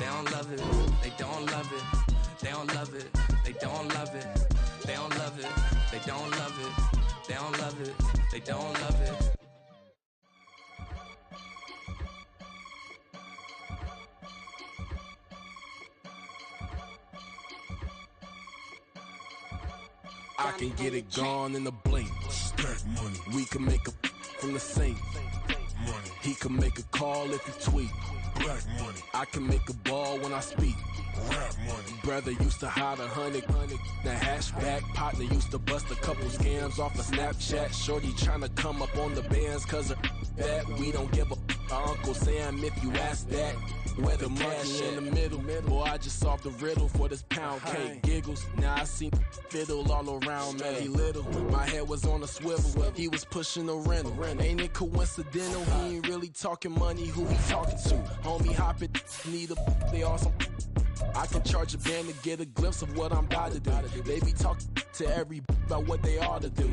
They don't love it. They don't love it. They don't love it. They don't love it. They don't love it. They don't love it. They don't love it. They don't love it. I can get it gone in a blink. Stack money. We can make a from the sink. Money. He can make a call if he tweet. Black money. I can make a ball when I speak. Rap money. Brother used to hide 100. The hashback partner used to bust a couple scams off of Snapchat. Shorty tryna come up on the bands cause of that. We don't give a Uncle Sam if you ask that. Where the money in the middle. Boy, I just solved the riddle for this pound cake. Giggles, now I see fiddle all around me. He little, my head was on a swivel. He was pushing a rental. Ain't it coincidental? He ain't really talking money. Who he talking to? Homie hopping, need a, they awesome. I can charge a band to get a glimpse of what I'm about to do. They be talking to every about what they ought to do.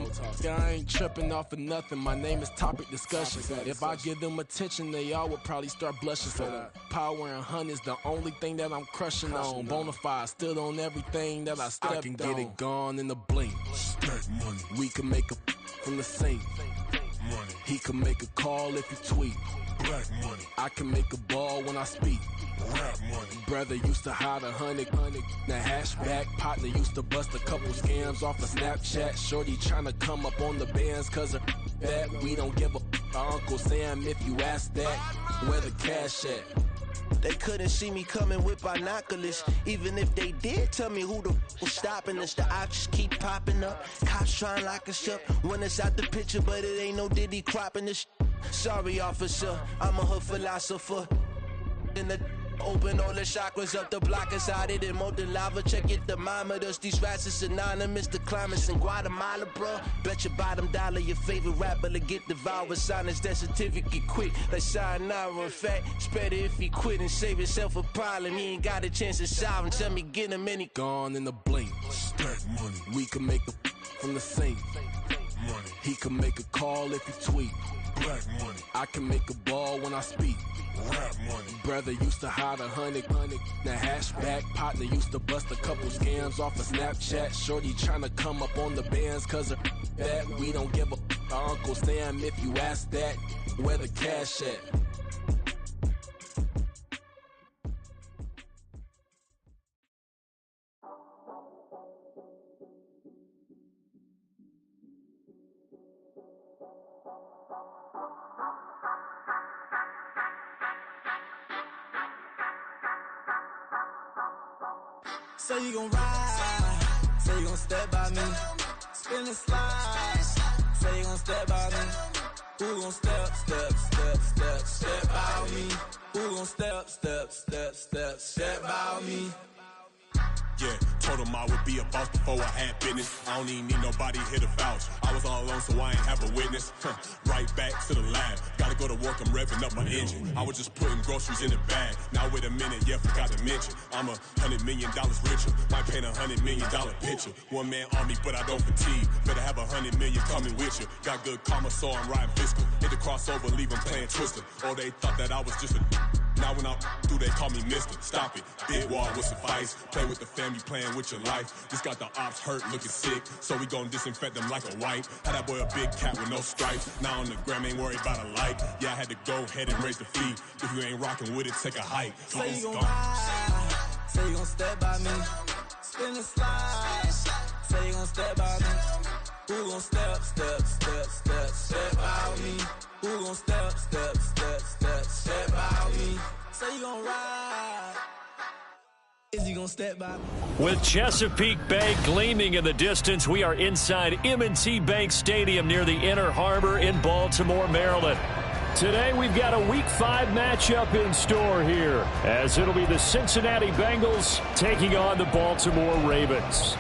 I ain't tripping off of nothing. My name is Topic Discussion. If I give them attention, they all would probably start blushing. So power and hunt is the only thing that I'm crushing on. Bonafide stood on everything that I stepped on. I can get it gone in a blink. Stack money. We can make a from the sink. Money. He can make a call if he tweet. Black money. I can make a ball when I speak. Rap money. Brother used to hide 100. The hashback partner used to bust a couple scams off of Snapchat. Shorty tryna come up on the bands cause of that. We don't give a Uncle Sam if you ask that. Where the cash at? They couldn't see me coming with binoculars. Even if they did tell me who the was stopping us, the options keep popping up. Cops trying to lock us up when it's out the picture, but it ain't no Diddy cropping this. Sorry, officer, I'm a hood philosopher. In the open all the chakras up the block inside it and molten lava. Check your thermometers. These rats is synonymous to climates in Guatemala, bro. Bet your bottom dollar your favorite rapper to get devoured. Sign his death certificate quick. Like sayonara. In fact, it's better if he quit and save himself a problem. He ain't got a chance to solve him. Tell me get him any gone in a blink. Stack money. We can make a from the sink. Money. He can make a call if he tweet. Black money. I can make a ball when I speak. Rap money. Brother used to hide 100. The hashback partner used to bust a couple scams off of Snapchat. Shorty tryna come up on the bands cause of that. We don't give a Uncle Sam if you ask that. Where the cash at? Say you gon' ride, say you gon' step by me, spin and slide, say you gon' step by me. Who gon' step by me? Who gon' step by me? Yeah, told him I would be a boss before I had business. I don't even need nobody here to vouch. I was all alone, so I ain't have a witness. Right back to the lab. Gotta go to work, I'm revving up my engine. I was just putting groceries in the bag. Now wait a minute, yeah, forgot to mention. I'm $100 million richer. Might paint $100 million picture. One man army, but I don't fatigue. Better have 100 million coming with you. Got good karma, so I'm riding fiscal. Hit the crossover, leave them playing Twister. Oh, they thought that I was just a now when I'm through, they call me Mister. Stop it, big wall will suffice. Play with the family, playing with your life. Just got the ops hurt, looking sick, so we gon' disinfect them like a wipe. Had that boy a big cat with no stripes. Now on the gram, ain't worried about a light. Yeah, I had to go ahead and raise the fee. If you ain't rocking with it, take a hike. Say you gon' ride, say you gon' step by me, spin and slide. Say you gon' step by me. Who gon' step by me? Who gon' step by me? Say you gon' ride. Is he gonna step by me? With Chesapeake Bay gleaming in the distance, we are inside M&T Bank Stadium near the Inner Harbor in Baltimore, Maryland. Today, we've got a Week 5 matchup in store here, as it'll be the Cincinnati Bengals taking on the Baltimore Ravens.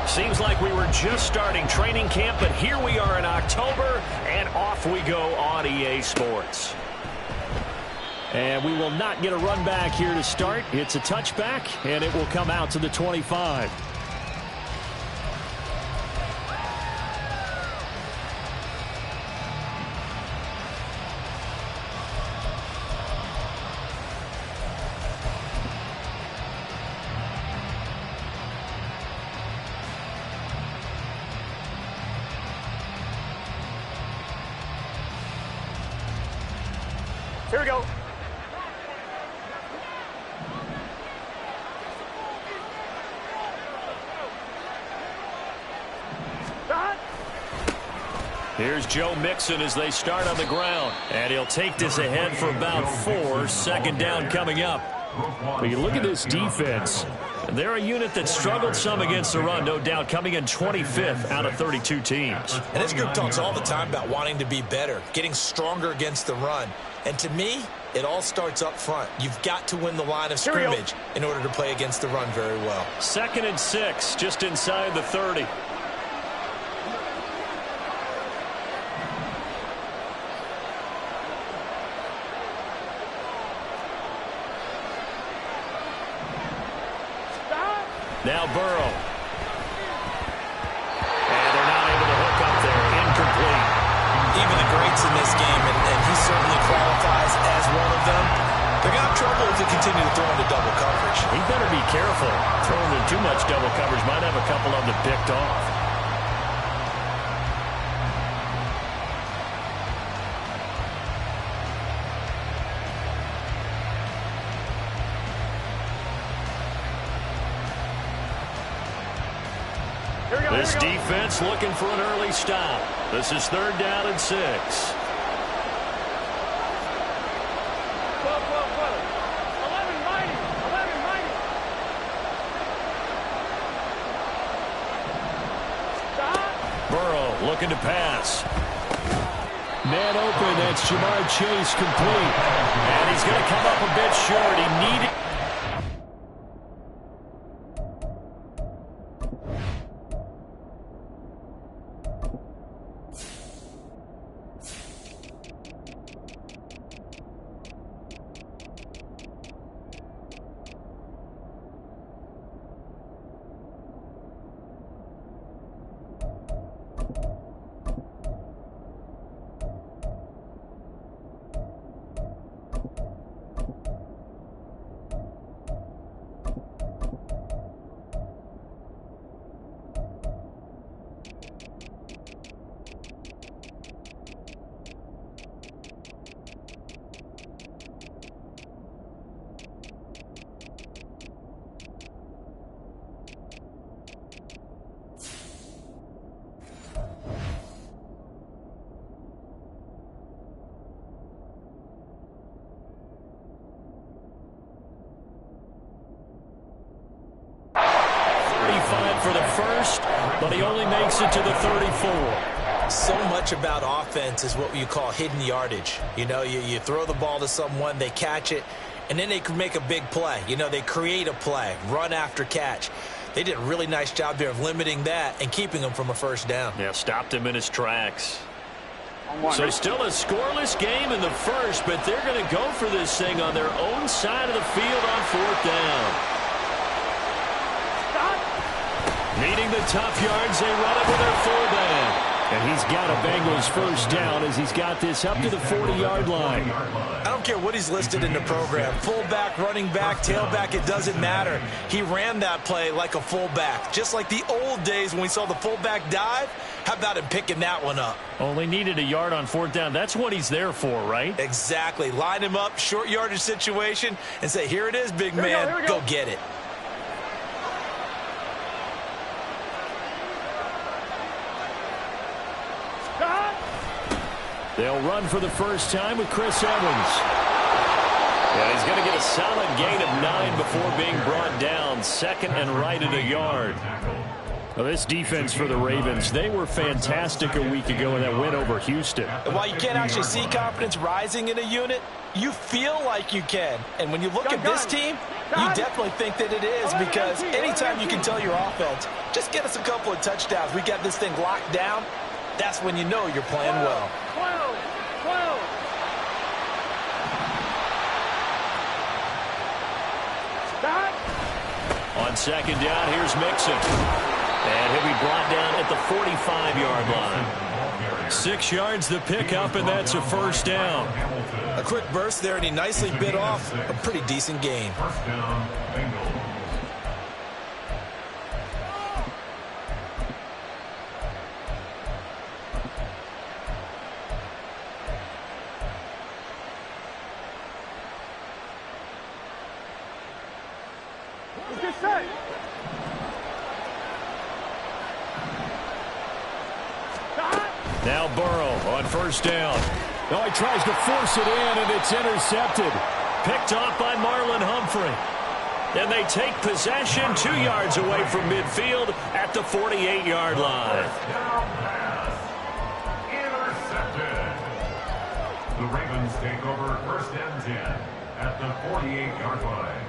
Seems like we were just starting training camp, but here we are in October, and off we go on EA Sports. And we will not get a run back here to start. It's a touchback, and it will come out to the 25. Here we go. Here's Joe Mixon as they start on the ground. And he'll take this ahead for about 4. Second down coming up. But you look at this defense. They're a unit that struggled some against the run, no doubt, coming in 25th out of 32 teams. And this group talks all the time about wanting to be better, getting stronger against the run. And to me, it all starts up front. You've got to win the line of scrimmage in order to play against the run very well. 2nd and 6, just inside the 30. Now Burrow. And they're not able to hook up there. Incomplete. Even the greats in this game, and he certainly qualifies as one of them, they're going to have trouble if they continue to throw into double coverage. He better be careful. Throwing in too much double coverage might have a couple of them picked off. This defense looking for an early stop. This is 3rd down and 6. 12, 11 mighty. Burrow looking to pass. Man open, that's Jamar Chase complete. And he's going to come up a bit short. He needed... for the first, but he only makes it to the 34. So much about offense is what you call hidden yardage. You know, you throw the ball to someone, they catch it, and then they can make a big play. You know, they create a play, run after catch. They did a really nice job there of limiting that and keeping him from a first down. Yeah, stopped him in his tracks. So still a scoreless game in the first, but they're going to go for this thing on their own side of the field on 4th down. Needing the tough yards, they run it with their fullback. And he's got a Bengals first down as he's got this up to the 40-yard line. I don't care what he's listed in the program. Fullback, running back, tailback, it doesn't matter. He ran that play like a fullback. Just like the old days when we saw the fullback dive. How about him picking that one up? Only needed a yard on 4th down. That's what he's there for, right? Exactly. Line him up, short yardage situation, and say, here it is, big man. Go get it. They'll run for the first time with Chris Evans. Yeah, he's going to get a solid gain of 9 before being brought down. 2nd and right at a yard. Well, this defense for the Ravens, they were fantastic a week ago in that win over Houston. And while you can't actually see confidence rising in a unit, you feel like you can. And when you look at this team, you definitely think that it is, because anytime you can tell your offense, just get us a couple of touchdowns, we got this thing locked down, that's when you know you're playing well. second down, here's Mixon. And he'll be brought down at the 45-yard line. 6 yards the pickup, and that's a first down. A quick burst there, and he nicely bit off a pretty decent gain. First down, Bengals. Now Burrow on first down. No, he tries to force it in, and it's intercepted. Picked off by Marlon Humphrey. And they take possession 2 yards away from midfield at the 48-yard line. Intercepted. The Ravens take over first and 10 at the 48-yard line.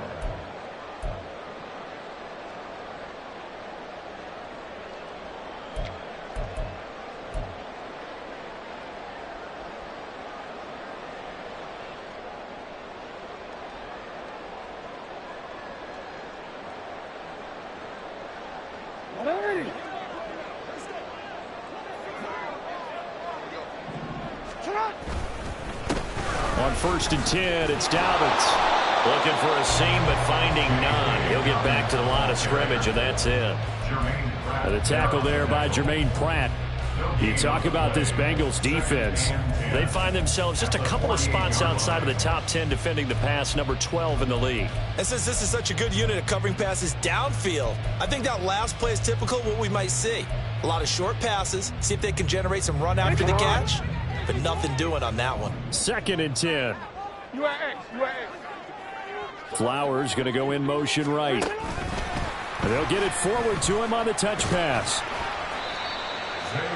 On first and 10, it's Dobbins. Looking for a seam, but finding none. He'll get back to the line of scrimmage, and that's it. The tackle there by Jermaine Pratt. You talk about this Bengals defense. They find themselves just a couple of spots outside of the top 10 defending the pass, number 12 in the league. And since this is such a good unit at covering passes downfield, I think that last play is typical of what we might see. A lot of short passes, see if they can generate some run after the catch, but nothing doing on that one. Second and 10. Flowers going to go in motion right. They'll get it forward to him on the touch pass.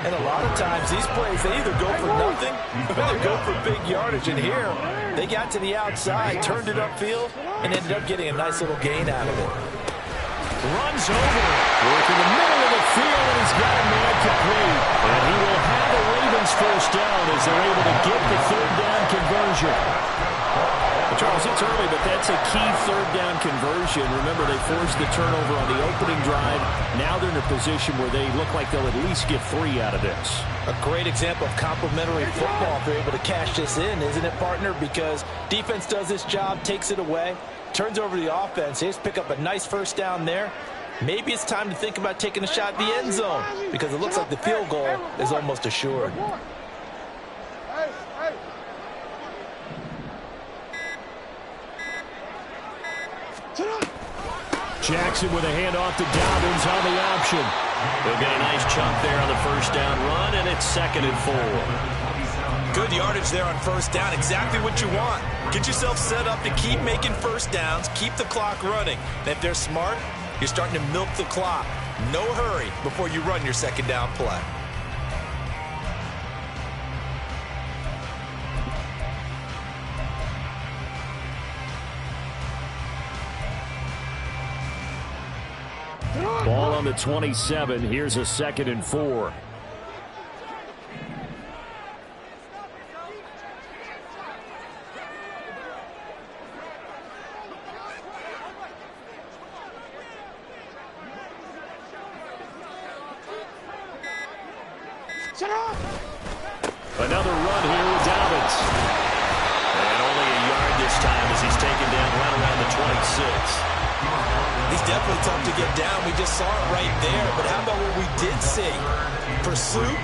And a lot of times these plays, they either go for nothing or they go for big yardage. And here, they got to the outside, turned it upfield, and ended up getting a nice little gain out of it. Runs over, work in the middle of the field, and he's got a man complete. And he will have the Ravens first down as they're able to get the third down conversion. Charles, it's early, but that's a key third down conversion. Remember, they forced the turnover on the opening drive. Now they're in a position where they look like they'll at least get 3 out of this. A great example of complementary football if they're able to cash this in, isn't it, partner? Because defense does this job, takes it away, turns over the offense. They just pick up a nice first down there. Maybe it's time to think about taking a shot at the end zone because it looks like the field goal is almost assured. Jackson with a handoff to Dobbins on the option. They'll get a nice chunk there on the first down run, and it's 2nd and 4. Good yardage there on first down. Exactly what you want. Get yourself set up to keep making first downs, keep the clock running. And if they're smart, you're starting to milk the clock. No hurry before you run your second down play. Ball on the 27. Here's a 2nd and 4. Another run here with Dobbins. And only a yard this time as he's taken down right around the 26. He's definitely tough to get down. We just saw it right there. But how about what we did see? Pursuit,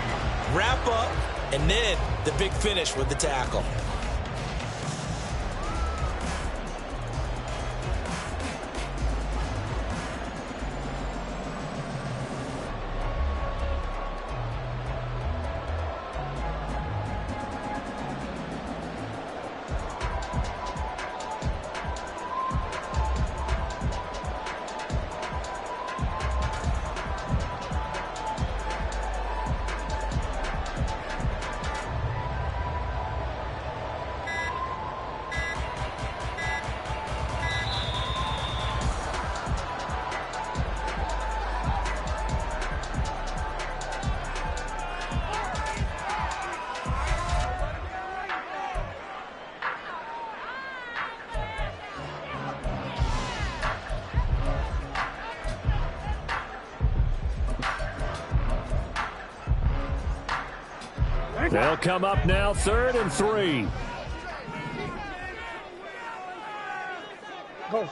wrap up, and then the big finish with the tackle. They'll come up now, 3rd and 3. Go.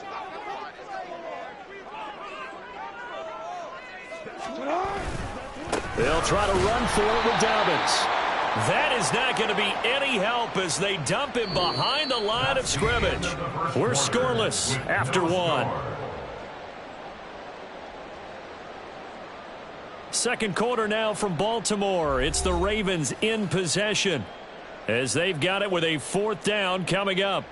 They'll try to run for it with Dobbins. That is not going to be any help as they dump him behind the line of scrimmage. We're scoreless after 1. Second quarter now from Baltimore. It's the Ravens in possession as they've got it with a 4th down coming up.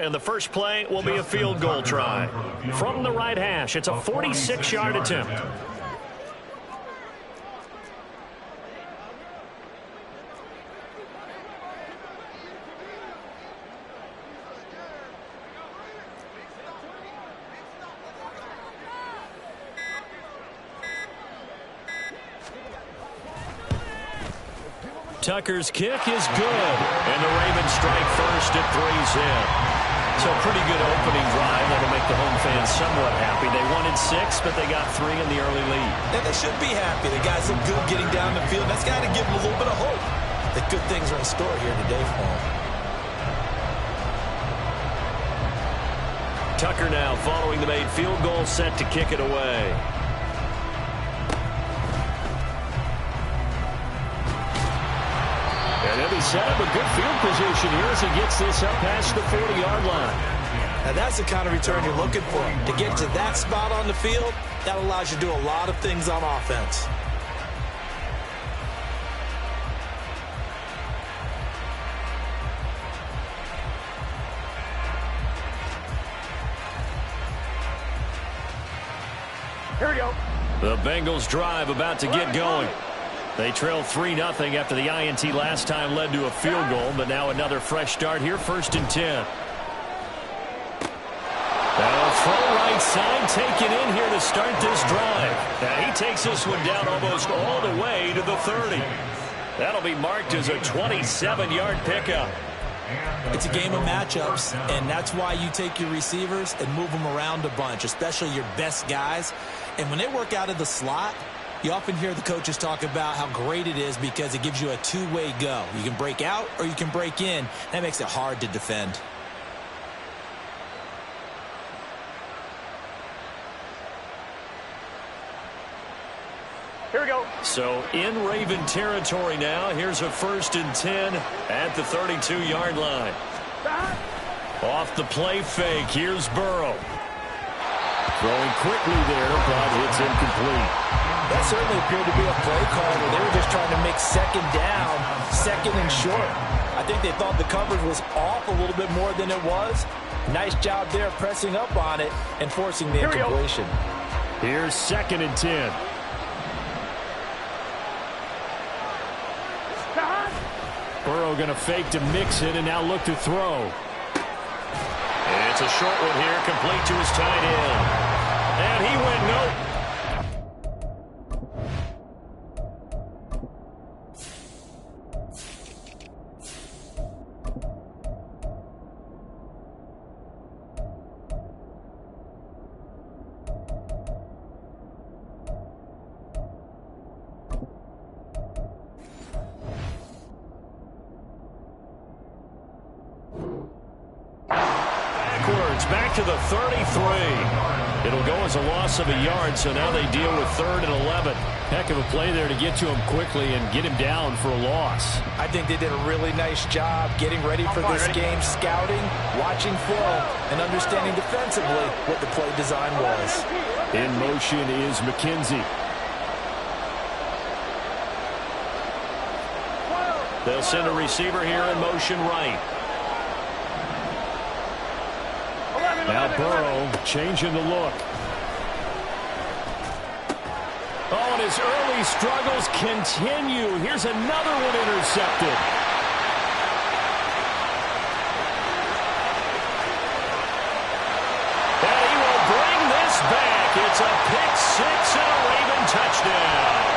And the first play will be a field goal try. From the right hash, it's a 46-yard attempt. Tucker's kick is good. And the Ravens strike first at 3's in. So pretty good opening drive. That'll make the home fans somewhat happy. They wanted 6, but they got 3 in the early lead. And they should be happy. The guys look good getting down the field. That's got to give them a little bit of hope that good things are in store here today for them. Tucker now following the made field goal, set to kick it away. And he'll be set up a good field position here as he gets this up past the 40-yard line. Now that's the kind of return you're looking for. To get to that spot on the field, that allows you to do a lot of things on offense. Here we go. The Bengals drive about to get going. They trail 3-0 after the INT last time led to a field goal, but now another fresh start here, 1st and 10. Now full right side taken in here to start this drive. Now he takes this one down almost all the way to the 30. That'll be marked as a 27-yard pickup. It's a game of matchups, and that's why you take your receivers and move them around a bunch, especially your best guys. And when they work out of the slot, you often hear the coaches talk about how great it is because it gives you a two-way go. You can break out or you can break in. That makes it hard to defend. Here we go. So in Raven territory now. Here's a 1st and 10 at the 32-yard line. Off the play fake. Here's Burrow. Throwing quickly there, but it's incomplete. That certainly appeared to be a play call where they were just trying to make 2nd down, 2nd and short. I think they thought the coverage was off a little bit more than it was. Nice job there pressing up on it and forcing the incompletion. Here's 2nd and 10. Burrow going to fake to mix it and now look to throw. It's a short one here, complete to his tight end. And he went nope. Back to the 33. It'll go as a loss of a yard, so now they deal with 3rd and 11. Heck of a play there to get to him quickly and get him down for a loss. I think they did a really nice job getting ready for this game, scouting, watching flow, and understanding defensively what the play design was. In motion is McKenzie. They'll send a receiver here in motion right. Now Burrow changing the look. Oh, and his early struggles continue. Here's another one intercepted. And he will bring this back. It's a pick 6 and a Raven touchdown.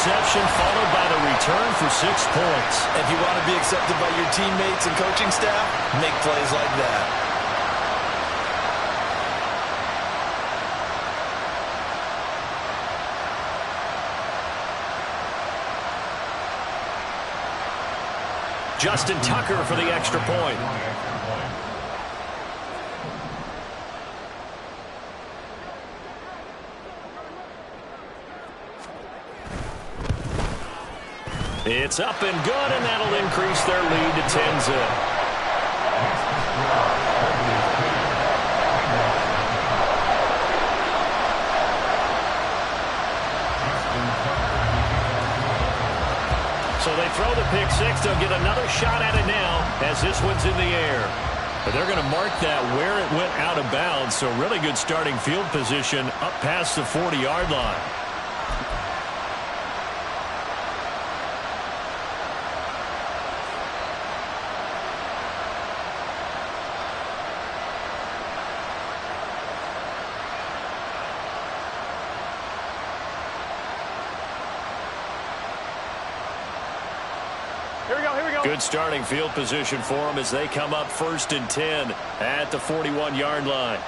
interception followed by the return for 6 points. If you want to be accepted by your teammates and coaching staff, make plays like that. Justin Tucker for the extra point. It's up and good, and that'll increase their lead to 10-zip. So they throw the pick six. They'll get another shot at it now as this one's in the air. But they're going to mark that where it went out of bounds. So really good starting field position up past the 40-yard line. Good starting field position for them as they come up 1st and 10 at the 41-yard line.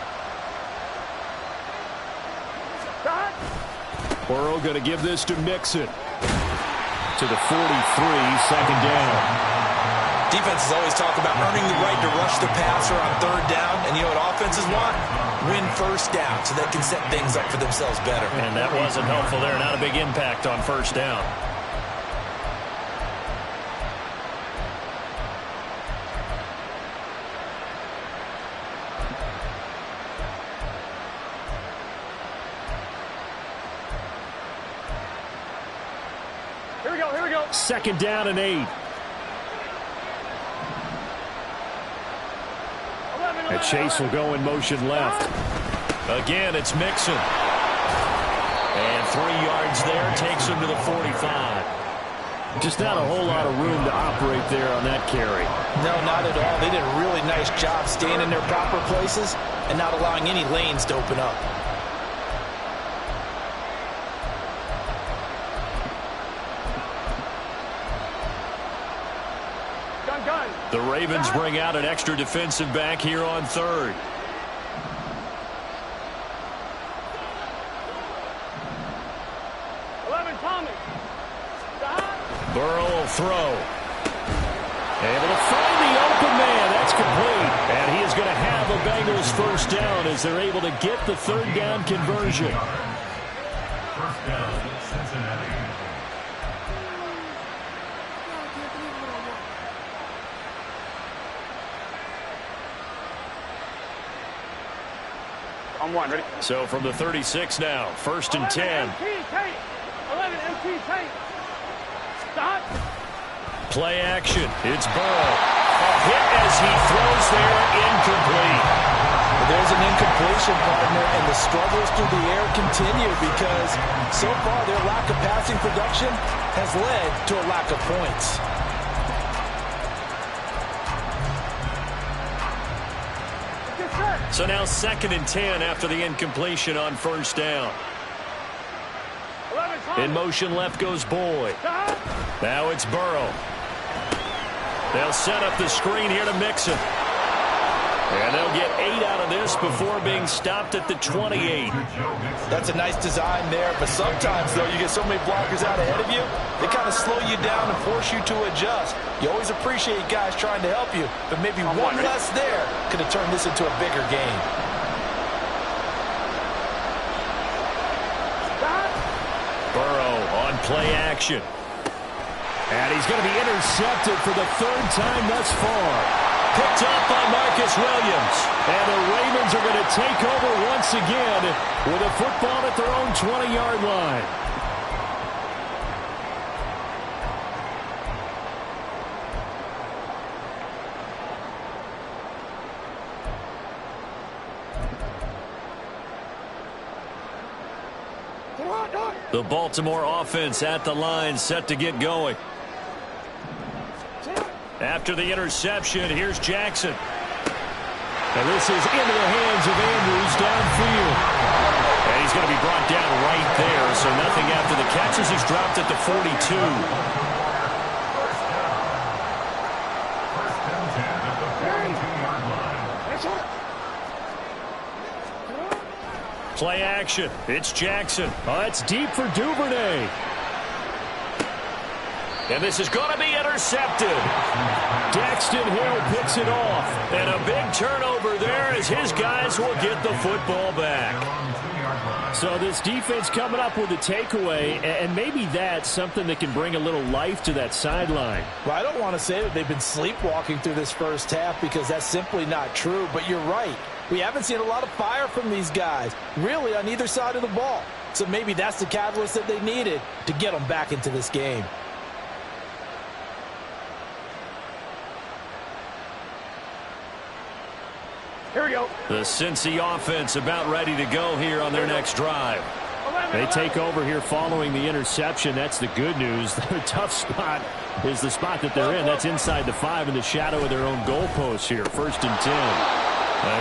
Burrow going to give this to Mixon. To the 43, 2nd down. Defenses always talk about earning the right to rush the passer on 3rd down. And you know what offenses want? Win 1st down so they can set things up for themselves better. And that wasn't helpful there. Not a big impact on 1st down. Here we go. 2nd down and 8. And Chase will go in motion left. Again, it's Mixon. And 3 yards there takes him to the 45. Just not a whole lot of room to operate there on that carry. No, not at all. They did a really nice job staying in their proper places and not allowing any lanes to open up. The Ravens bring out an extra defensive back here on 3rd. Burrow will throw. Able to find the open man. That's complete. And he is going to have a Bengals 1st down as they're able to get the 3rd down conversion. 1st down, Cincinnati. On 1, ready? So from the 36 now, 1st and 10. 11 MT tape. Stop. Play action. It's Burrow. A hit as he throws there, incomplete. There's an incompletion, partner, and the struggles through the air continue because so far their lack of passing production has led to a lack of points. So now 2nd and 10 after the incompletion on 1st down. In motion left goes Boyd. Now it's Burrow. They'll set up the screen here to Mixon. And they'll get 8 out of this before being stopped at the 28. That's a nice design there, but sometimes, though, you get so many blockers out ahead of you, they kind of slow you down and force you to adjust. You always appreciate guys trying to help you, but maybe one less there could have turned this into a bigger game. Burrow on play action. And he's going to be intercepted for the 3rd time thus far. Picked up by Marcus Williams. And the Ravens are going to take over once again with a football at their own 20-yard line. The Baltimore offense at the line, set to get going. After the interception, here's Jackson. And this is into the hands of Andrews downfield. And he's going to be brought down right there, so nothing after the catch as he's dropped at the 42. First and 10 at the 42-yard line. Play action. It's Jackson. Oh, it's deep for Duvernay. And this is going to be intercepted. Daxton Hill picks it off. And a big turnover there as his guys will get the football back. So this defense coming up with a takeaway, and maybe that's something that can bring a little life to that sideline. Well, I don't want to say that they've been sleepwalking through this first half because that's simply not true, but you're right. We haven't seen a lot of fire from these guys, really, on either side of the ball. So maybe that's the catalyst that they needed to get them back into this game. Here we go. The Cincy offense about ready to go here on their next drive. They take over here following the interception. That's the good news. Their tough spot is the spot that they're in. That's inside the 5 in the shadow of their own goalpost here. 1st and 10.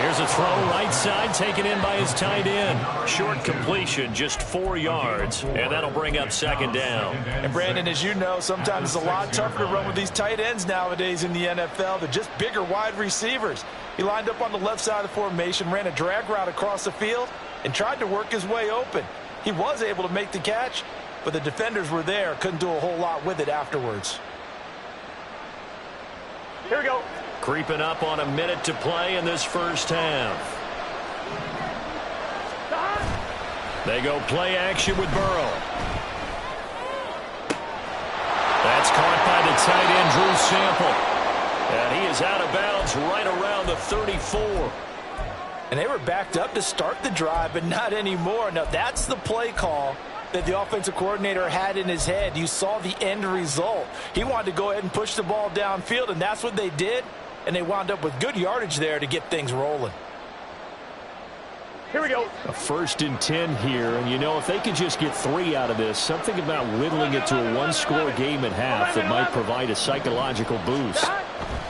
Here's a throw right side taken in by his tight end. Short completion, just 4 yards, and that'll bring up 2nd down. And Brandon, as you know, sometimes it's a lot tougher to run with these tight ends nowadays in the NFL. They're just bigger wide receivers. He lined up on the left side of the formation, ran a drag route across the field, and tried to work his way open. He was able to make the catch, but the defenders were there, couldn't do a whole lot with it afterwards. Here we go. Creeping up on a minute to play in this first half. They go play action with Burrow. That's caught by the tight end, Drew Sample. And he is out of bounds right around the 34. And they were backed up to start the drive, but not anymore. Now, that's the play call that the offensive coordinator had in his head. You saw the end result. He wanted to go ahead and push the ball downfield, and that's what they did. And they wound up with good yardage there to get things rolling. Here we go. A 1st and 10 here, and you know, if they could just get 3 out of this, something about whittling it to a 1-score game at half that might provide a psychological boost.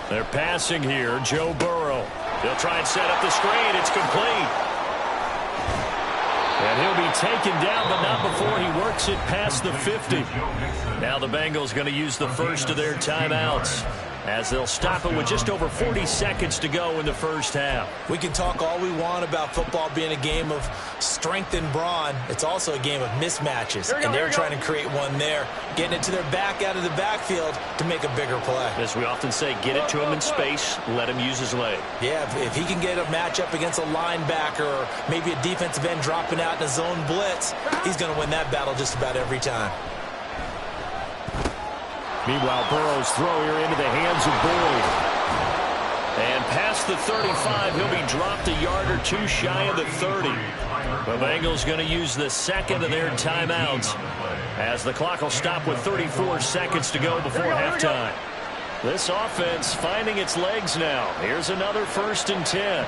They're passing here, Joe Burrow. They'll try and set up the screen. It's complete. And he'll be taken down, but not before he works it past the 50. Now the Bengals going to use the first of their timeouts, as they'll stop it with just over 40 seconds to go in the first half. We can talk all we want about football being a game of strength and brawn. It's also a game of mismatches, and they're trying to create one there, getting it to their back out of the backfield to make a bigger play. As we often say, get it to him in space, let him use his leg. Yeah, if he can get a matchup against a linebacker or maybe a defensive end dropping out in a zone blitz, he's going to win that battle just about every time. Meanwhile, Burrow's throw here into the hands of Boyd. And past the 35, he'll be dropped a yard or 2 shy of the 30. The Bengals going to use the second of their timeouts, as the clock will stop with 34 seconds to go before halftime. This offense finding its legs now. Here's another 1st and 10.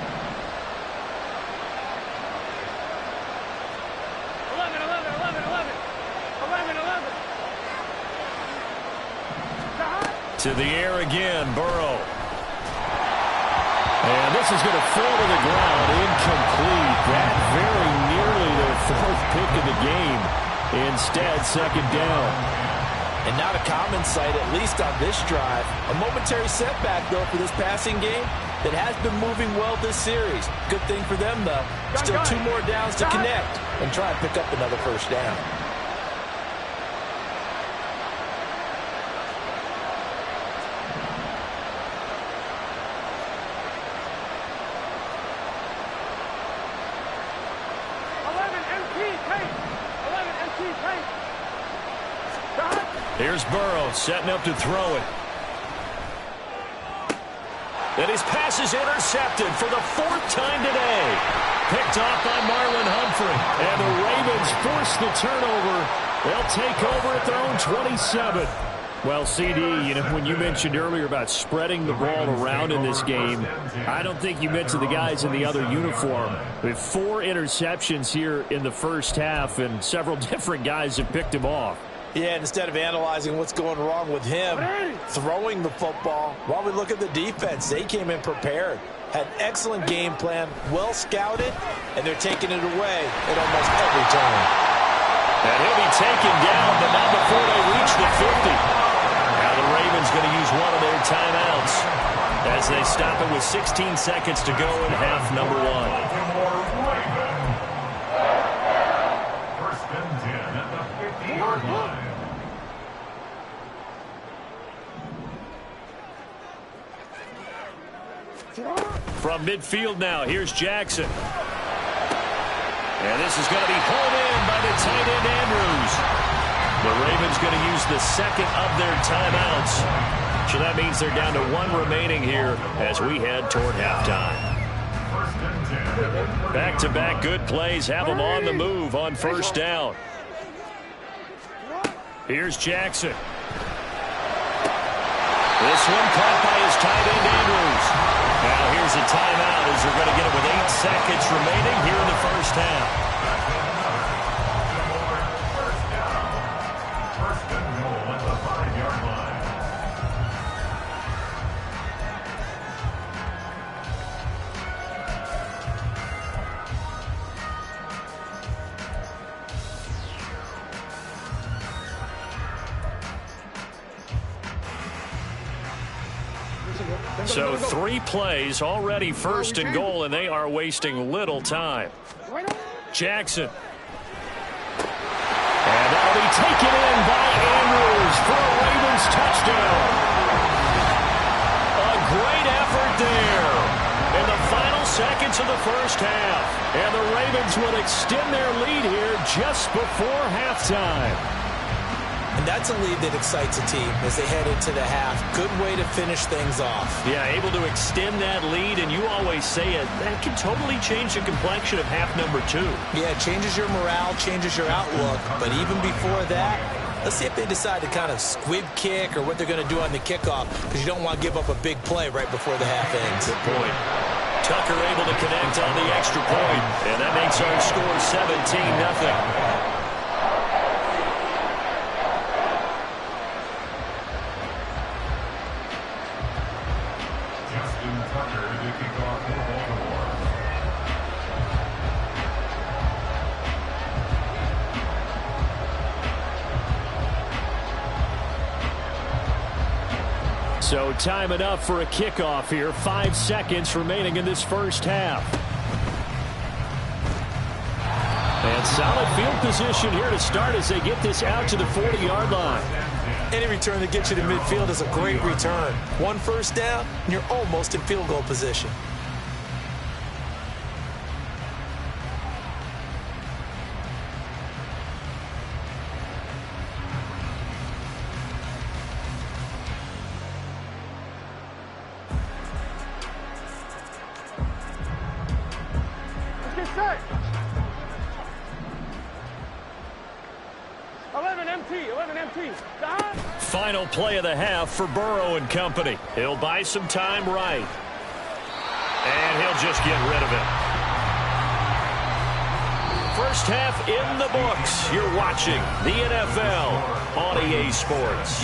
To the air again, Burrow. And this is going to fall to the ground, incomplete. That very nearly their 4th pick of the game. Instead, 2nd down. And not a common sight, at least on this drive. A momentary setback, though, for this passing game that has been moving well this series. Good thing for them, though. Still 2 more downs to connect and try and pick up another 1st down. Here's Burrow setting up to throw it. And his pass is intercepted for the 4th time today. Picked off by Marlon Humphrey. And the Ravens force the turnover. They'll take over at their own 27. Well, CD, you know, when you mentioned earlier about spreading the ball around in this game, I don't think you mentioned the guys in the other uniform. With 4 interceptions here in the first half, and several different guys have picked him off. Yeah, instead of analyzing what's going wrong with him, throwing the football, while we look at the defense, they came in prepared. Had an excellent game plan, well scouted, and they're taking it away at almost every turn. And he'll be taken down, but not before timeouts as they stop it with 16 seconds to go in half number one. First and 10 at the 50-yard line. From midfield now, here's Jackson. And this is going to be pulled in by the tight end Andrews. The Ravens going to use the second of their timeouts. So that means they're down to one remaining here as we head toward halftime. Back-to-back good plays have them on the move on first down. Here's Jackson. This one caught by his tight end Andrews. Now here's a timeout as they're going to get it with 8 seconds remaining here in the first half. First and goal at the 5-yard line. So 3 plays already first and goal, and they are wasting little time. Jackson. And that'll be taken in by Andrews for a Ravens touchdown. A great effort there in the final seconds of the first half. And the Ravens would extend their lead here just before halftime. And that's a lead that excites a team as they head into the half. Good way to finish things off. Yeah, able to extend that lead, and you always say it, that can totally change the complexion of half number 2. Yeah, it changes your morale, changes your outlook. But even before that, let's see if they decide to kind of squib kick or what they're going to do on the kickoff, because you don't want to give up a big play right before the half ends. Good point. Tucker able to connect on the extra point, and that makes our score 17-0. So time enough for a kickoff here. 5 seconds remaining in this first half. And solid field position here to start as they get this out to the 40-yard line. Any return that gets you to midfield is a great return. 1 first down, and you're almost in field goal position. Set. 11 empty. Stop. Final play of the half for Burrow and company. He'll buy some time right. And he'll just get rid of it. First half in the books. You're watching the NFL on EA Sports.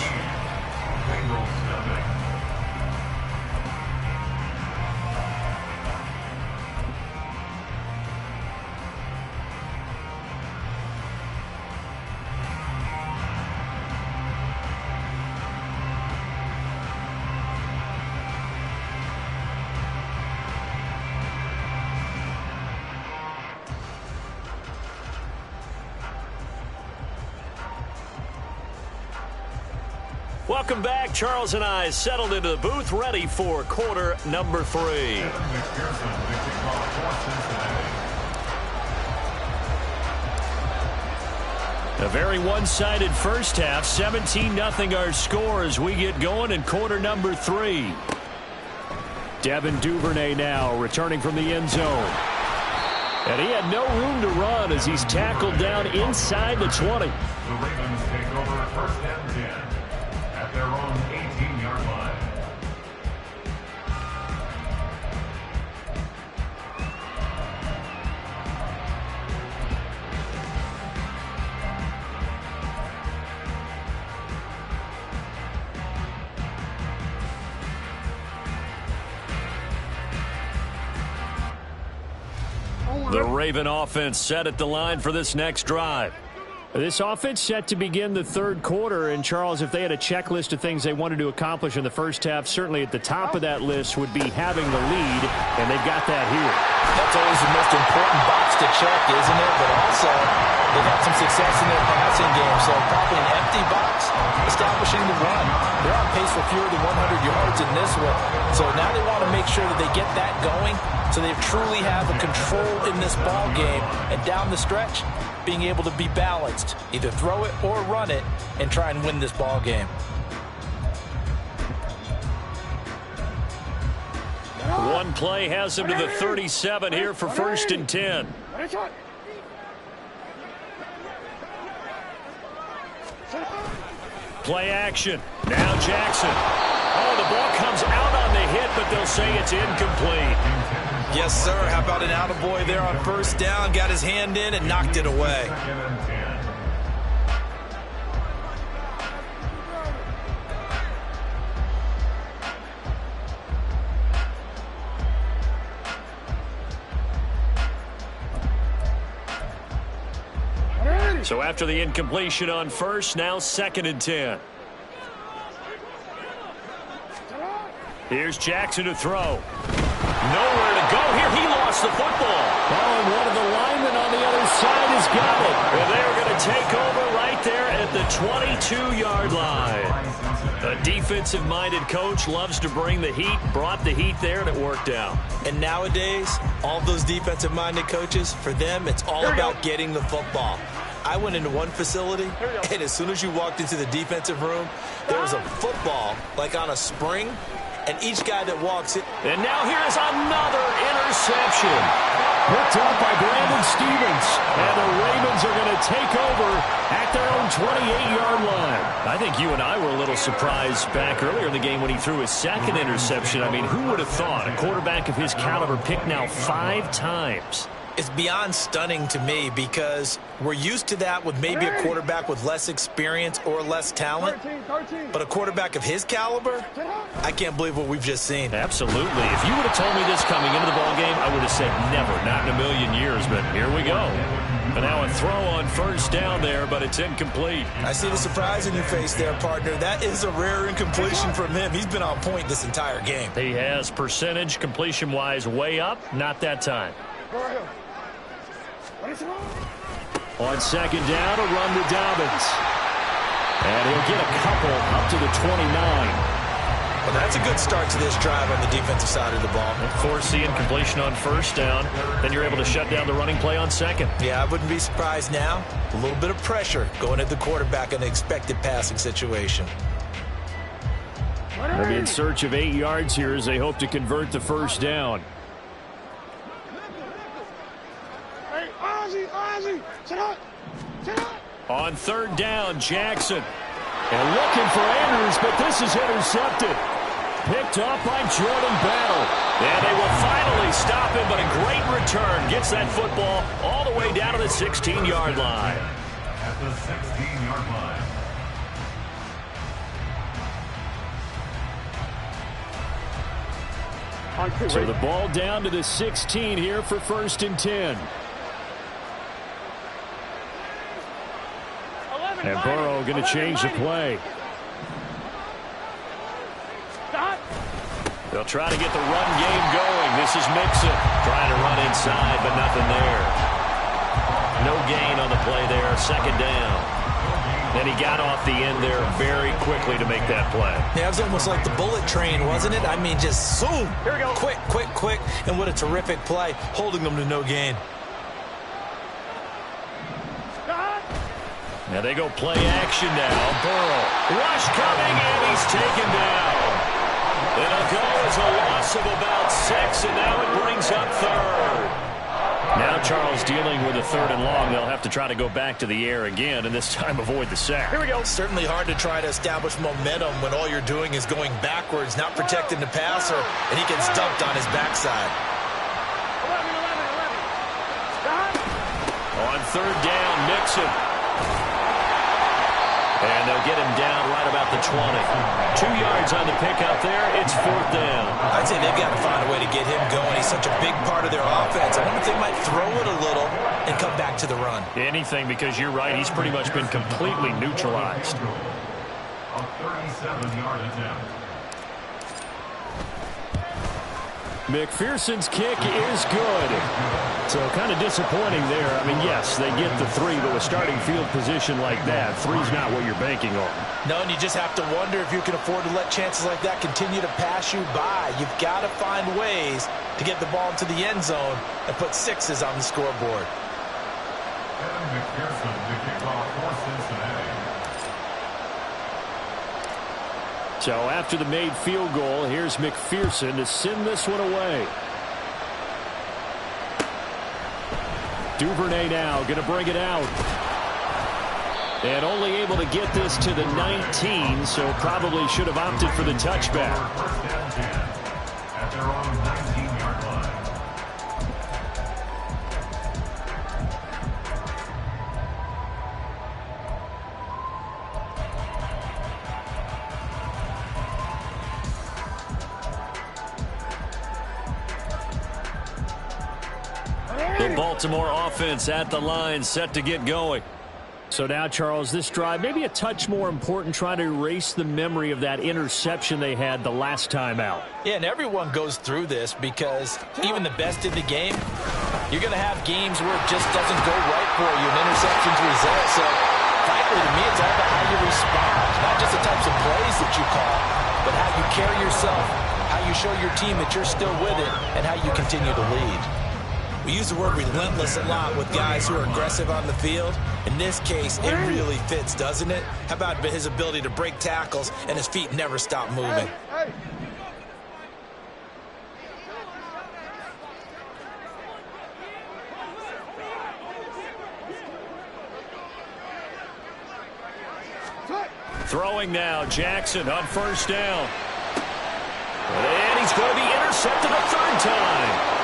Welcome back. Charles and I settled into the booth, ready for quarter number 3. A very one-sided first half. 17-0 our score as we get going in quarter number 3. Devin Duvernay now returning from the end zone. And he had no room to run as he's tackled down inside the 20. The Ravens take over first and 10 at their own 18-yard line. The Raven offense set at the line for this next drive. This offense set to begin the third quarter, and Charles, if they had a checklist of things they wanted to accomplish in the first half, certainly at the top of that list would be having the lead, and they've got that here. That's always the most important box to check, isn't it? But also, they've had some success in their passing game, so probably an empty box, establishing the run. They're on pace for fewer than 100 yards in this one, so now they want to make sure that they get that going so they truly have a control in this ball game, and down the stretch, being able to be balanced, either throw it or run it, and try and win this ball game. One play has him to the 37 here for 1st and 10. Play action. Now Jackson. Oh, the ball comes out on the hit, but they'll say it's incomplete. Yes, sir. How about an attaboy there on 1st down? Got his hand in and knocked it away. So after the incompletion on 1st, now 2nd and 10. Here's Jackson to throw. Nowhere to go here. He lost the football. Oh, and one of the linemen on the other side has got it. And they're going to take over right there at the 22-yard line. A defensive-minded coach loves to bring the heat, brought the heat there, and it worked out. And nowadays, all those defensive-minded coaches, for them, it's all about getting the football. I went into one facility, and as soon as you walked into the defensive room, there was a football, like on a spring, and each guy that walks it. And now here's another interception. Picked up by Brandon Stephens. And the Ravens are going to take over at their own 28-yard line. I think you and I were a little surprised back earlier in the game when he threw his 2nd interception. I mean, who would have thought a quarterback of his caliber picked now 5 times? It's beyond stunning to me because we're used to that with maybe a quarterback with less experience or less talent. But a quarterback of his caliber, I can't believe what we've just seen. Absolutely. If you would have told me this coming into the ballgame, I would have said never, not in a million years. But here we go. And now a throw on 1st down there, but it's incomplete. I see the surprise in your face there, partner. That is a rare incompletion from him. He's been on point this entire game. He has percentage completion-wise way up. Not that time. On 2nd down, a run to Dobbins. And he'll get a couple up to the 29. Well, that's a good start to this drive on the defensive side of the ball. Force the incompletion on 1st down. Then you're able to shut down the running play on 2nd. Yeah, I wouldn't be surprised now. A little bit of pressure going at the quarterback in an expected passing situation. They'll be in search of 8 yards here as they hope to convert the 1st down. On 3rd down, Jackson. And looking for Andrews, but this is intercepted. Picked up by Jordan Battle. And they will finally stop him, but a great return. Gets that football all the way down to the 16-yard line. At the 16-yard line. So the ball down to the 16 here for 1st and 10. And Burrow going to change the play. They'll try to get the run game going. This is Mixon trying to run inside, but nothing there. No gain on the play there. 2nd down. And he got off the end there very quickly to make that play. Yeah, it was almost like the bullet train, wasn't it? I mean, just zoom. Here we go. Quick, quick, quick. And what a terrific play, holding them to no gain. Now they go play action now. Burrow. Rush coming, and he's taken down. It'll go as a loss of about 6, and now it brings up 3rd. Now Charles dealing with a 3rd and long. They'll have to try to go back to the air again, and this time avoid the sack. Here we go. Certainly hard to try to establish momentum when all you're doing is going backwards, not protecting the passer, and he gets dumped on his backside. 11. On 3rd down, Mixon. And they'll get him down right about the the 20. 2 yards on the pickup there. It's 4th down. I'd say they've got to find a way to get him going. He's such a big part of their offense. I wonder if they might throw it a little and come back to the run. Anything, because you're right. He's pretty much been completely neutralized. A 37-yard attempt. McPherson's kick is good. So kind of disappointing there. I mean, yes, they get the 3, but with starting field position like that, 3's not what you're banking on. No, and you just have to wonder if you can afford to let chances like that continue to pass you by. You've got to find ways to get the ball into the end zone and put 6s on the scoreboard. Evan McPherson to kick off for Cincinnati. So after the made field goal, here's McPherson to send this one away. Duvernay now going to bring it out. And only able to get this to the 19, so probably should have opted for the touchback. First and 10 at their own 19-yard line. The Baltimore offense at the line, set to get going. So now, Charles, this drive, maybe a touch more important, trying to erase the memory of that interception they had the last time out. Yeah, and everyone goes through this because even the best in the game, you're going to have games where it just doesn't go right for you, and interceptions result. So, frankly, to me, it's all about how you respond, not just the types of plays that you call, but how you carry yourself, how you show your team that you're still with it, and how you continue to lead. We use the word relentless a lot with guys who are aggressive on the field. In this case, it really fits, doesn't it? How about his ability to break tackles and his feet never stop moving? Throwing now, Jackson on first down. And he's going to be intercepted a 3rd time.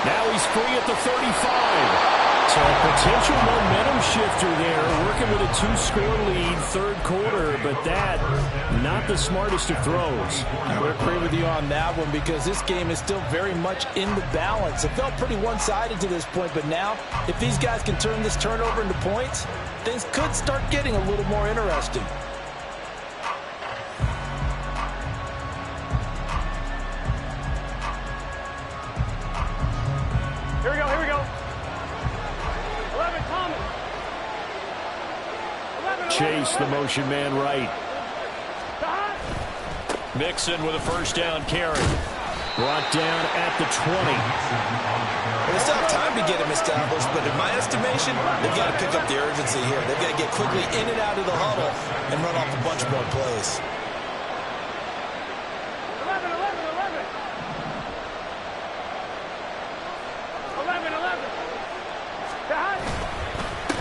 Now he's free at the 35. So a potential momentum shifter there, working with a 2-score lead, 3rd quarter, but that, not the smartest of throws. I would agree with you on that one because this game is still very much in the balance. It felt pretty one-sided to this point, but now, if these guys can turn this turnover into points, things could start getting a little more interesting. Here we go. 11, Thomas. 11. Chase, the motion man right. Mixon with a first down carry. Brought down at the 20. Well, they still have time to get him established, but in my estimation, they've got to pick up the urgency here. They've got to get quickly in and out of the huddle and run off a bunch more plays. 11.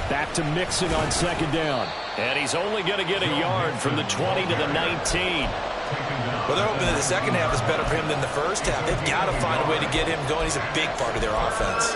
Back to Mixon on 2nd down. And he's only going to get a yard from the 20 to the 19. Well, they're hoping that the second half is better for him than the first half. They've got to find a way to get him going. He's a big part of their offense.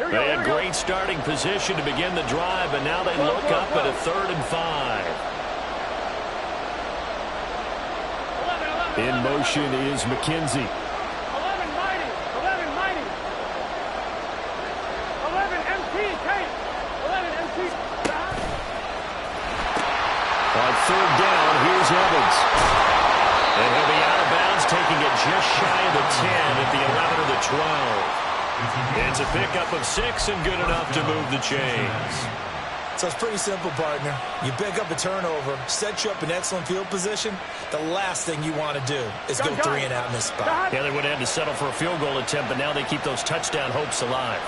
They had great starting position to begin the drive, but now they look up at a 3rd and 5. In motion is McKenzie. 11 mighty. 11 MT, Tate. 11 MT. On 3rd down, here's Evans. And he'll be out of bounds, taking it just shy of the 10 at the 11 or the 12. It's a pickup of 6 and good enough to move the chains. So it's pretty simple, partner. You pick up a turnover, set you up in excellent field position. The last thing you want to do is go 3 and out in this spot. Yeah, they would have had to settle for a field goal attempt, but now they keep those touchdown hopes alive.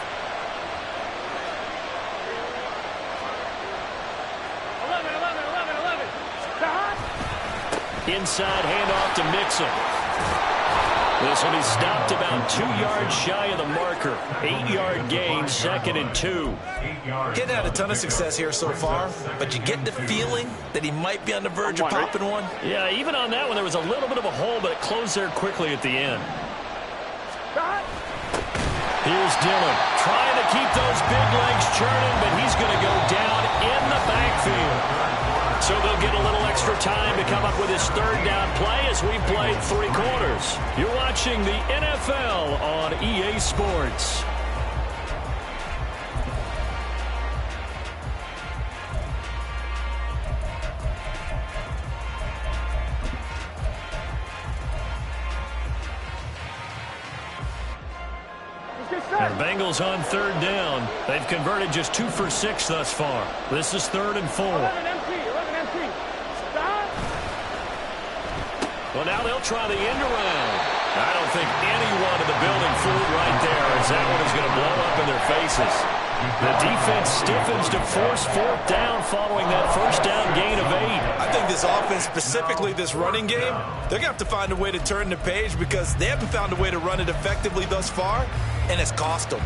11. Inside handoff to Mixon. This will be stopped about 2 yards shy of the marker. 8-yard gain, 2nd and 2. Getting had a ton of success here so far, but you get the feeling that he might be on the verge of popping one. Yeah, even on that one, there was a little bit of a hole, but it closed there quickly at the end. Here's Dillon trying to keep those big legs churning, but he's going to go down in the backfield. So they'll get a little extra time to come up with his 3rd down play as we've played 3 quarters. You're watching the NFL on EA Sports. The Bengals on 3rd down. They've converted just 2 for 6 thus far. This is 3rd and 4. 11 empty. Stop. Well, now they'll try the end around. I don't think anyone in the building fooled right there, as that one is going to blow up in their faces. The defense stiffens to force 4th down following that 1st down gain of 8. I think this offense, specifically this running game, they're going to have to find a way to turn the page because they haven't found a way to run it effectively thus far, and it's cost them.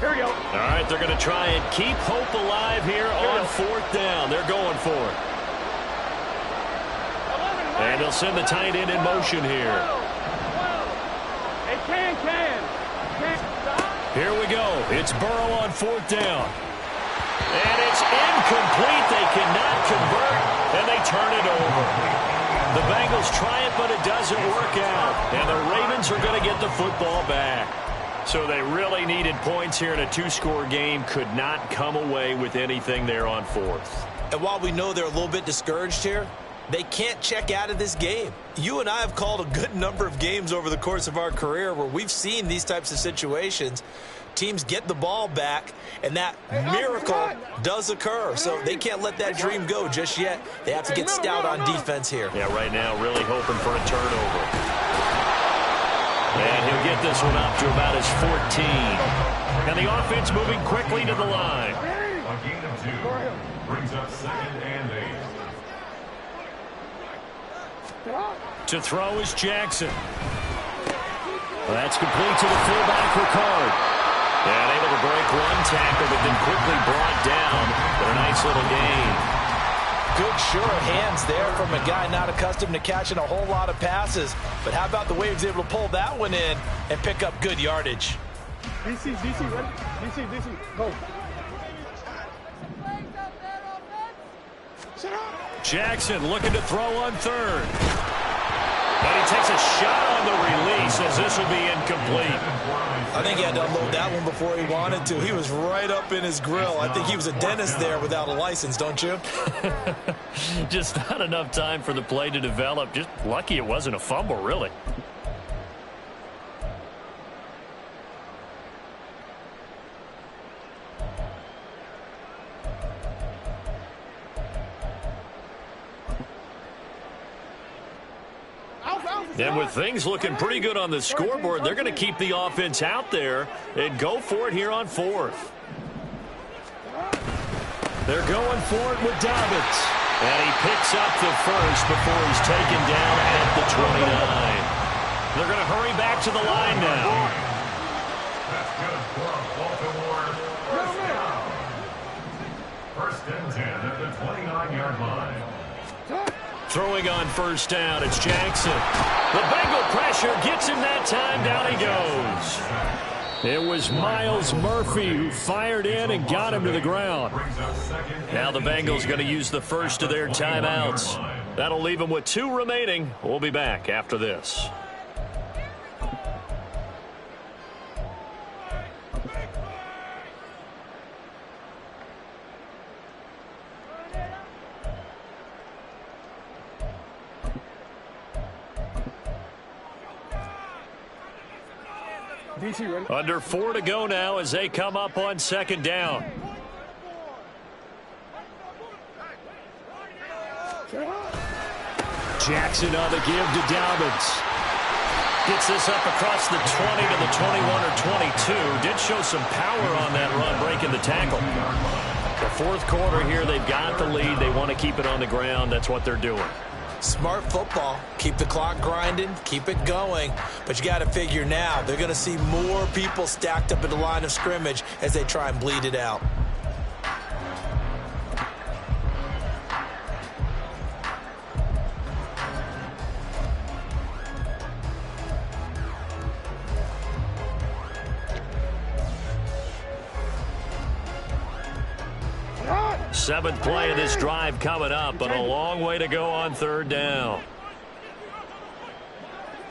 Here we go. All right, they're going to try and keep hope alive here on 4th down. They're going for it. And they'll send the tight end in motion here. Hey, can. Here we go. It's Burrow on 4th down. And it's incomplete. They cannot convert, and they turn it over. The Bengals try it, but it doesn't work out. And the Ravens are going to get the football back. So they really needed points here in a 2-score game. Could not come away with anything there on 4th. And while we know they're a little bit discouraged here, they can't check out of this game. You and I have called a good number of games over the course of our career where we've seen these types of situations. Teams get the ball back, and that miracle does occur. So they can't let that dream go just yet. They have to get stout on defense here. Yeah, right now really hoping for a turnover. And he'll get this one up to about his 14. And the offense moving quickly to the line. A gain of 2 brings up 2nd and 8. To throw is Jackson. Well, that's complete to the fullback, Ricard. And able to break 1 tackle, but then quickly brought down. But a nice little gain. Good, sure hands there from a guy not accustomed to catching a whole lot of passes. But how about the way he was able to pull that one in and pick up good yardage? DC, ready? DC, go. Jackson looking to throw on 3rd. But he takes a shot on the release as this will be incomplete. I think he had to unload that one before he wanted to. He was right up in his grill. I think he was a dentist there without a license, don't you? Just not enough time for the play to develop. Just lucky it wasn't a fumble, really. And with things looking pretty good on the scoreboard, they're going to keep the offense out there and go for it here on 4th. They're going for it with Dobbins. And he picks up the first before he's taken down at the 29. They're going to hurry back to the line now. That's good for Baltimore. First and 10 at the 29-yard line. Throwing on 1st down, it's Jackson. The Bengal pressure gets him that time. Down he goes. It was Myles Murphy who fired in and got him to the ground. Now the Bengals going to use the first of their timeouts. That'll leave them with 2 remaining. We'll be back after this. Under 4 to go now as they come up on 2nd down. Jackson on the give to Dobbins. Gets this up across the 20 to the 21 or 22. Did show some power on that run, breaking the tackle. The fourth quarter here, they've got the lead. They want to keep it on the ground. That's what they're doing. Smart football. Keep the clock grinding. Keep it going. But you got to figure now, they're going to see more people stacked up at the line of scrimmage as they try and bleed it out. Seventh play of this drive coming up, but a long way to go on third down.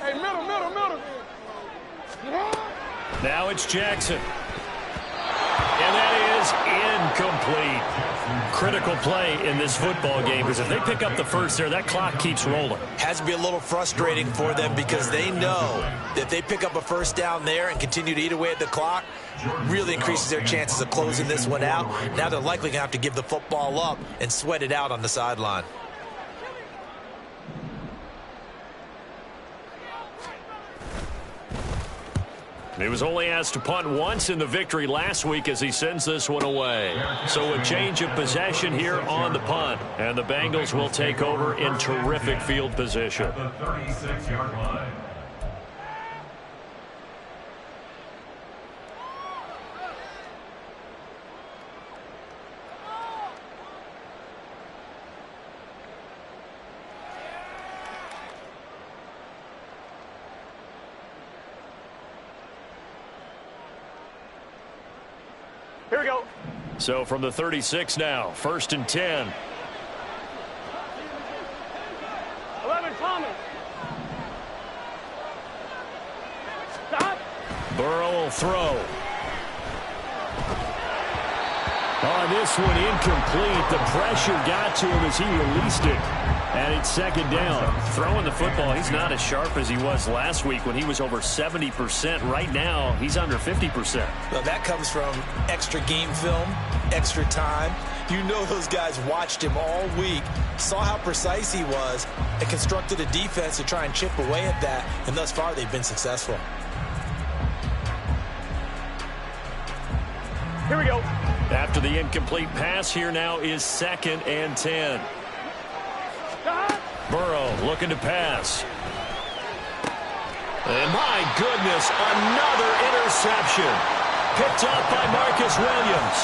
Hey, middle. Now it's Jackson. And that is incomplete. Critical play in this football game, because if they pick up the first there, that clock keeps rolling. Has to be a little frustrating for them because they know that if they pick up a first down there and continue to eat away at the clock, really increases their chances of closing this one out. Now they're likely going to have to give the football up and sweat it out on the sideline. He was only asked to punt once in the victory last week as he sends this one away. So a change of possession here on the punt. And the Bengals will take over in terrific field position. At the 36-yard line. Here we go. So from the 36 now, 1st and 10. 11, Thomas. Stop. Burrow will throw. On this one, incomplete. The pressure got to him as he released it. And it's second down. Throwing the football, he's not as sharp as he was last week when he was over 70%. Right now, he's under 50%. Well, that comes from extra game film, extra time. You know those guys watched him all week, saw how precise he was, and constructed a defense to try and chip away at that. And thus far, they've been successful. Here we go. After the incomplete pass, here now is 2nd and 10. Burrow looking to pass. And my goodness, another interception. Picked up by Marcus Williams.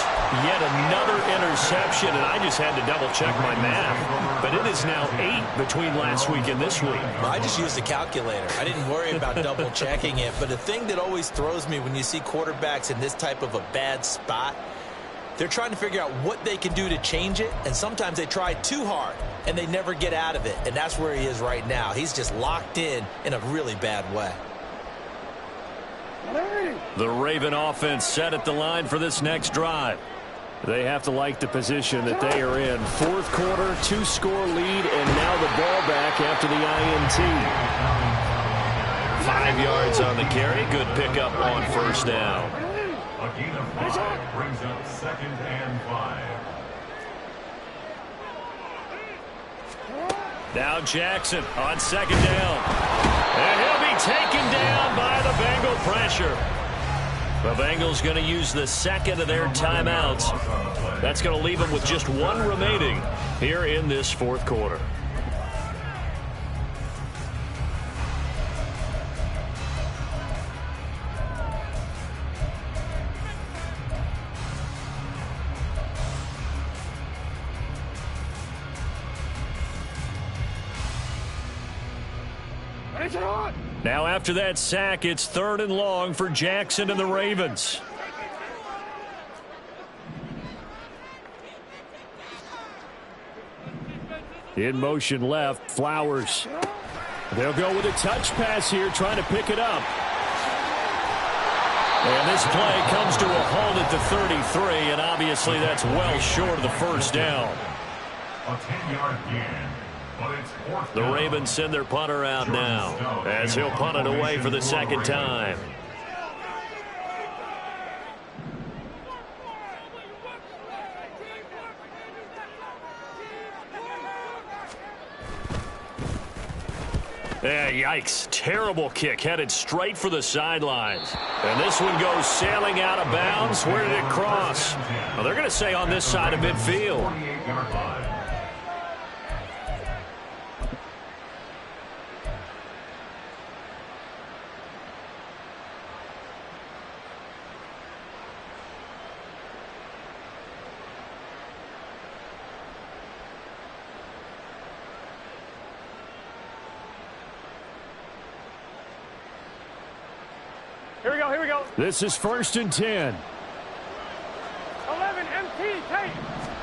Yet another interception, and I just had to double-check my math. But it is now 8 between last week and this week. Well, I just used a calculator. I didn't worry about double-checking it. But the thing that always throws me when you see quarterbacks in this type of a bad spot, they're trying to figure out what they can do to change it, and sometimes they try too hard, and they never get out of it, and that's where he is right now. He's just locked in a really bad way. The Raven offense set at the line for this next drive. They have to like the position that they are in. Fourth quarter, 2-score lead, and now the ball back after the INT. 5 yards on the carry. Good pickup on first down. A gain of 5 brings up 2nd and 5. Now Jackson on 2nd down. And he'll be taken down by the Bengal pressure. The Bengals going to use the 2nd of their timeouts. That's going to leave them with just 1 remaining here in this fourth quarter. Now after that sack, it's 3rd and long for Jackson and the Ravens. In motion left, Flowers. They'll go with a touch pass here, trying to pick it up. And this play comes to a halt at the 33, and obviously that's well short of the first down. A 10-yard gain. The Ravens send their punter out now as he'll punt it away for the 2nd time. Yeah, yikes. Terrible kick headed straight for the sidelines. And this one goes sailing out of bounds. Where did it cross? Well, they're going to say on this side of midfield. 48-yard line. Here we go. This is 1st and 10. 11, MT, take.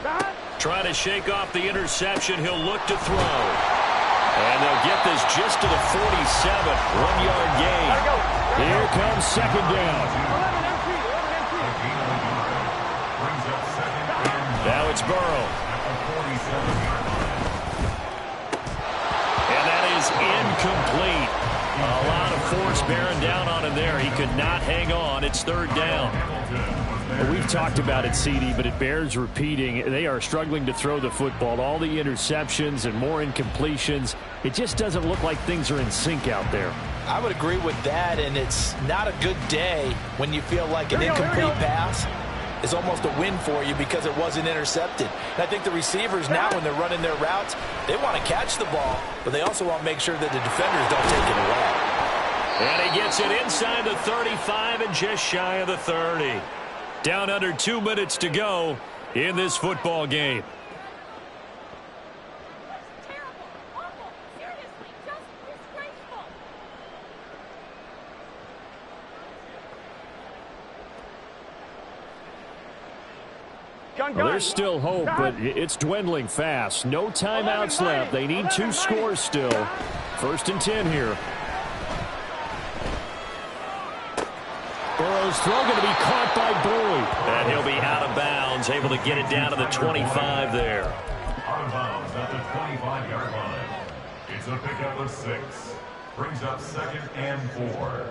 That. Trying to shake off the interception. He'll look to throw. And they'll get this just to the 47. 1-yard gain. Here comes 2nd down. 11, MT. Brings up 2nd and 9. Now it's Burrow. At the 47-yard line. And that is incomplete. A lot of force bearing down on him there. He could not hang on. It's 3rd down. We've talked about it, CD, but it bears repeating. They are struggling to throw the football. All the interceptions and more incompletions. It just doesn't look like things are in sync out there. I would agree with that, and it's not a good day when you feel like an incomplete pass is almost a win for you because it wasn't intercepted. And I think the receivers now, when they're running their routes, they want to catch the ball, but they also want to make sure that the defenders don't take it away. And he gets it inside the 35 and just shy of the 30. Down under 2 minutes to go in this football game. Terrible, awful, seriously, just disgraceful. Well, there's still hope, but it's dwindling fast. No timeouts left. They need 2 scores still. 1st and 10 here. Burrow's throw going to be caught by Boyd. And he'll be out of bounds, able to get it down to the 25 there. Out of bounds at the 25-yard line. It's a pickup of 6. Brings up 2nd and 4.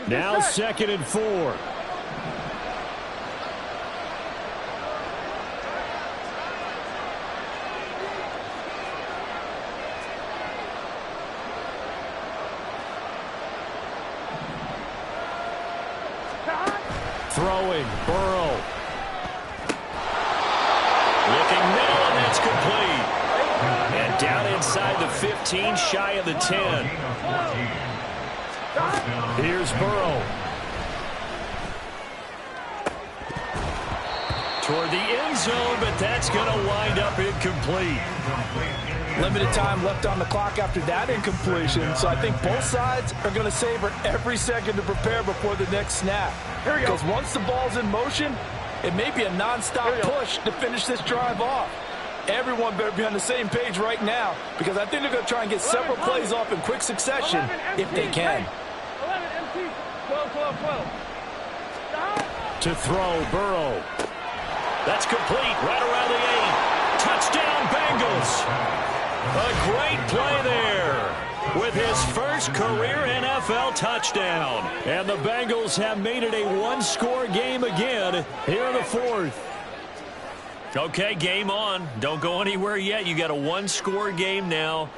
Now 2nd and 4. Throwing, Burrow. Looking middle, and that's complete. And down inside the 15, shy of the 10. Here's Burrow. Toward the end zone, but that's going to wind up incomplete. Limited time left on the clock after that incompletion, so I think both sides are going to savor every second to prepare before the next snap. Because once the ball's in motion, it may be a nonstop push to finish this drive off. Everyone better be on the same page right now, because I think they're going to try and get several plays off in quick succession if they can. 11, MT, 12, 12, 12. To throw, Burrow. That's complete, right around the 8. Touchdown, Bengals. A great play there with his first career NFL touchdown. And the Bengals have made it a one-score game again here in the 4th. Okay, game on. Don't go anywhere yet. You got a one-score game now.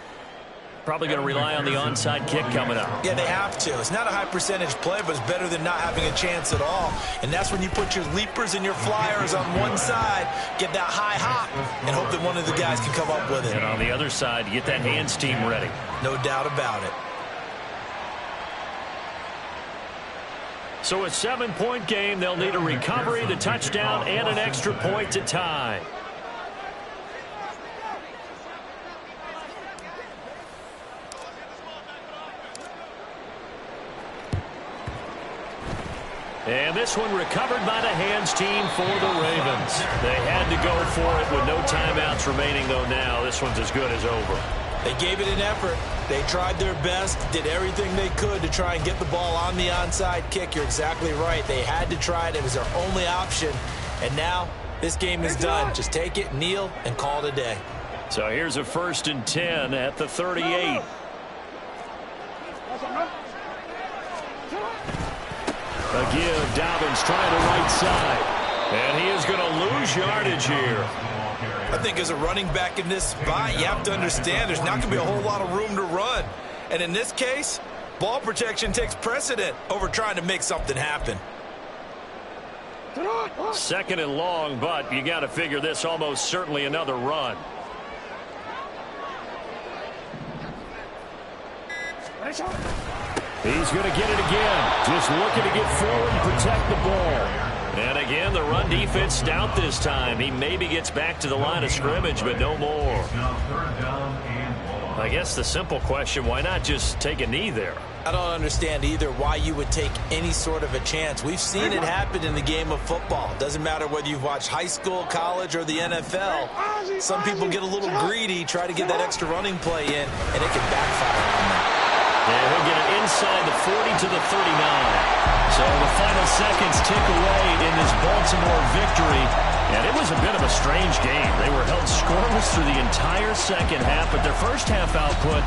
Probably going to rely on the onside kick coming up. Yeah, they have to. It's not a high percentage play, but it's better than not having a chance at all. And that's when you put your leapers and your flyers on one side, get that high hop, and hope that one of the guys can come up with it. And on the other side, get that hands team ready. No doubt about it. So a 7-point game. They'll need a recovery, the touchdown, and an extra point to tie. And this one recovered by the hands team for the Ravens. They had to go for it with no timeouts remaining, though now this one's as good as over. They gave it an effort. They tried their best, did everything they could to try and get the ball on the onside kick. You're exactly right. They had to try it. It was their only option. And now this game is done. Just take it, kneel, and call it a day. So here's a 1st and 10 at the 38. A give. Dobbins trying the right side. And he is going to lose yardage here. I think as a running back in this spot, you have to understand there's not going to be a whole lot of room to run. And in this case, ball protection takes precedent over trying to make something happen. Second and long, but you got to figure this almost certainly another run. He's going to get it again. Just looking to get forward and protect the ball. And again, the run defense stout this time. He maybe gets back to the line of scrimmage, but no more. I guess the simple question, why not just take a knee there? I don't understand either why you would take any sort of a chance. We've seen it happen in the game of football. Doesn't matter whether you've watched high school, college, or the NFL. Some people get a little greedy, try to get that extra running play in, and it can backfire on them. And he'll get it inside the 40 to the 39. So the final seconds tick away in this Baltimore victory. And it was a bit of a strange game. They were held scoreless through the entire second half, but their first half output